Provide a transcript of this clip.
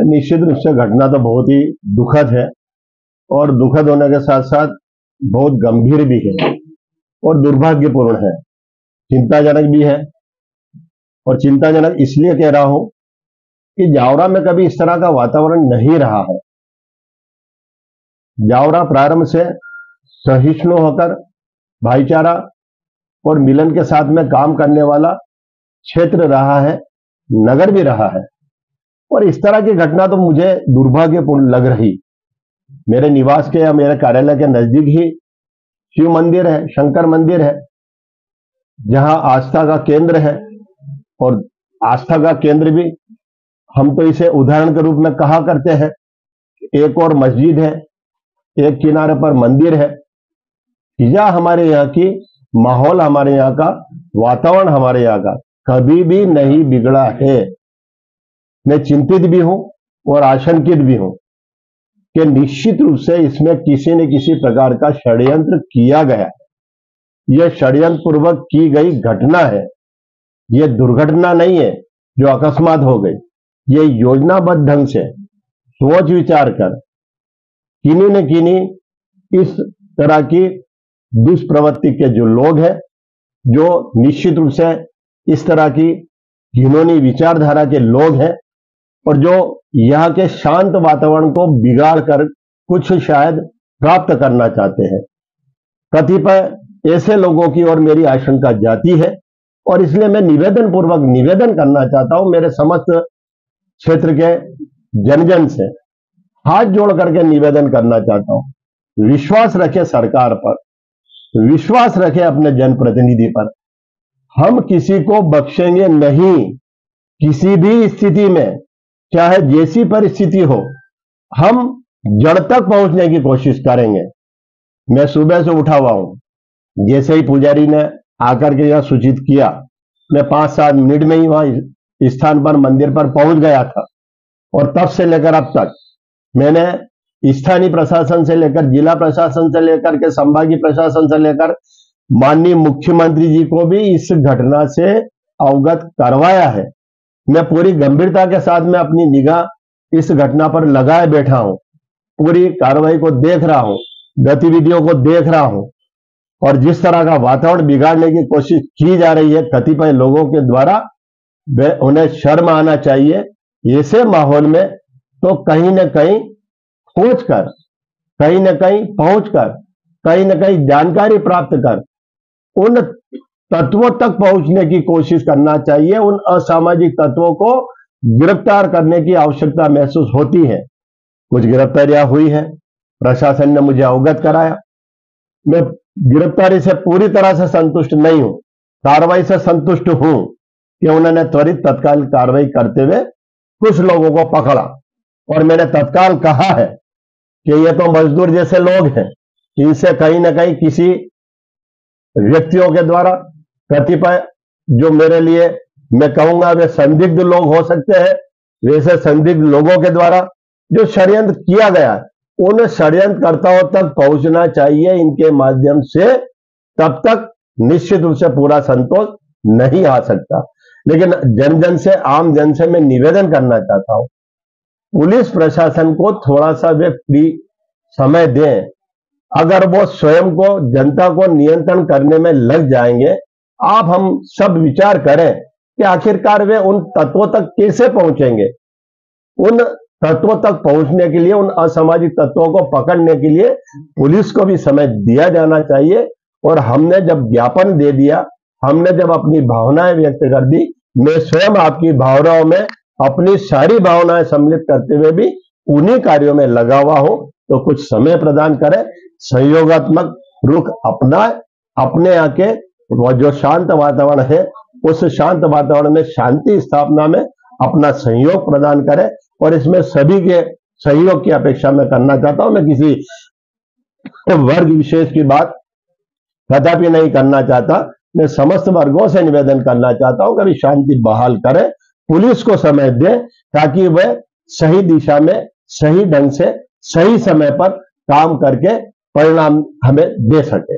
निश्चित रूप से घटना तो बहुत ही दुखद है और दुखद होने के साथ साथ बहुत गंभीर भी है और दुर्भाग्यपूर्ण है, चिंताजनक भी है। और चिंताजनक इसलिए कह रहा हूं कि जावरा में कभी इस तरह का वातावरण नहीं रहा है। जावरा प्रारंभ से सहिष्णु होकर भाईचारा और मिलन के साथ में काम करने वाला क्षेत्र रहा है, नगर भी रहा है। और इस तरह की घटना तो मुझे दुर्भाग्यपूर्ण लग रही। मेरे निवास के या मेरे कार्यालय के नजदीक ही शिव मंदिर है, शंकर मंदिर है, जहां आस्था का केंद्र है। और आस्था का केंद्र भी हम तो इसे उदाहरण के रूप में कहा करते हैं। एक और मस्जिद है, एक किनारे पर मंदिर है। यह हमारे यहाँ की माहौल, हमारे यहाँ का वातावरण, हमारे यहाँ का कभी भी नहीं बिगड़ा है। मैं चिंतित भी हूं और आशंकित भी हूं कि निश्चित रूप से इसमें किसी न किसी प्रकार का षड्यंत्र किया गया। यह षड्यंत्र पूर्वक की गई घटना है। यह दुर्घटना नहीं है जो अकस्मात हो गई। यह योजनाबद्ध ढंग से सोच विचार कर किन्हीं न किन्हीं इस तरह की दुष्प्रवृत्ति के जो लोग हैं, जो निश्चित रूप से इस तरह की घिनौनी विचारधारा के लोग हैं और जो यहाँ के शांत वातावरण को बिगाड़ कर कुछ शायद प्राप्त करना चाहते हैं। कतिपय ऐसे लोगों की ओर मेरी आशंका जाती है और इसलिए मैं निवेदन पूर्वक निवेदन करना चाहता हूं मेरे समस्त क्षेत्र के जन से हाथ जोड़ करके निवेदन करना चाहता हूं। विश्वास रखे सरकार पर, विश्वास रखे अपने जनप्रतिनिधि पर। हम किसी को बख्शेंगे नहीं, किसी भी स्थिति में, चाहे जैसी परिस्थिति हो, हम जड़ तक पहुंचने की कोशिश करेंगे। मैं सुबह से उठा हुआ हूं, जैसे ही पुजारी ने आकर के यह सूचित किया, मैं 5-7 मिनट में ही वहां स्थान पर, मंदिर पर पहुंच गया था। और तब से लेकर अब तक मैंने स्थानीय प्रशासन से लेकर, जिला प्रशासन से लेकर के संभागीय प्रशासन से लेकर माननीय मुख्यमंत्री जी को भी इस घटना से अवगत करवाया है। मैं पूरी गंभीरता के साथ में अपनी निगाह इस घटना पर लगाए बैठा हूं, पूरी कार्रवाई को देख रहा हूं, गतिविधियों को देख रहा हूं। और जिस तरह का वातावरण बिगाड़ने की कोशिश की जा रही है कतिपय लोगों के द्वारा, उन्हें शर्म आना चाहिए। ऐसे माहौल में तो कहीं न कहीं खोजकर, कहीं न कहीं पहुंचकर, कहीं न कहीं जानकारी प्राप्त कर उन तत्वों तक पहुंचने की कोशिश करना चाहिए। उन असामाजिक तत्वों को गिरफ्तार करने की आवश्यकता महसूस होती है। कुछ गिरफ्तारियां हुई है, प्रशासन ने मुझे अवगत कराया। मैं गिरफ्तारी से पूरी तरह से संतुष्ट नहीं हूं, कार्रवाई से संतुष्ट हूं कि उन्होंने त्वरित तत्काल कार्रवाई करते हुए कुछ लोगों को पकड़ा। और मैंने तत्काल कहा है कि ये तो मजदूर जैसे लोग हैं, इनसे कहीं ना कहीं किसी व्यक्तियों के द्वारा, कतिपय जो मेरे लिए मैं कहूंगा वे संदिग्ध लोग हो सकते हैं, वैसे संदिग्ध लोगों के द्वारा जो षड्यंत्र किया गया है, उन षड्यंत्रकर्ताओं तक पहुंचना चाहिए इनके माध्यम से। तब तक निश्चित रूप से पूरा संतोष नहीं आ सकता। लेकिन जन जन से, आम जन से मैं निवेदन करना चाहता हूं, पुलिस प्रशासन को थोड़ा सा वे फ्री समय दें। अगर वो स्वयं को, जनता को नियंत्रण करने में लग जाएंगे, आप हम सब विचार करें कि आखिरकार वे उन तत्वों तक कैसे पहुंचेंगे। उन तत्वों तक पहुंचने के लिए, उन असामाजिक तत्वों को पकड़ने के लिए पुलिस को भी समय दिया जाना चाहिए। और हमने जब ज्ञापन दे दिया, हमने जब अपनी भावनाएं व्यक्त कर दी, मैं स्वयं आपकी भावनाओं में अपनी सारी भावनाएं सम्मिलित करते हुए भी उन्हीं कार्यों में लगा हुआ हूं। तो कुछ समय प्रदान करें, सहयोगात्मक रुख अपनाएं, अपने यहाँ के वो जो शांत वातावरण है, उस शांत वातावरण में शांति स्थापना में अपना सहयोग प्रदान करें। और इसमें सभी के सहयोग की अपेक्षा मैं करना चाहता हूं। मैं किसी वर्ग विशेष की बात कदापि नहीं करना चाहता। मैं समस्त वर्गों से निवेदन करना चाहता हूं कि शांति बहाल करें, पुलिस को समय दें, ताकि वह सही दिशा में, सही ढंग से, सही समय पर काम करके परिणाम हमें दे सके।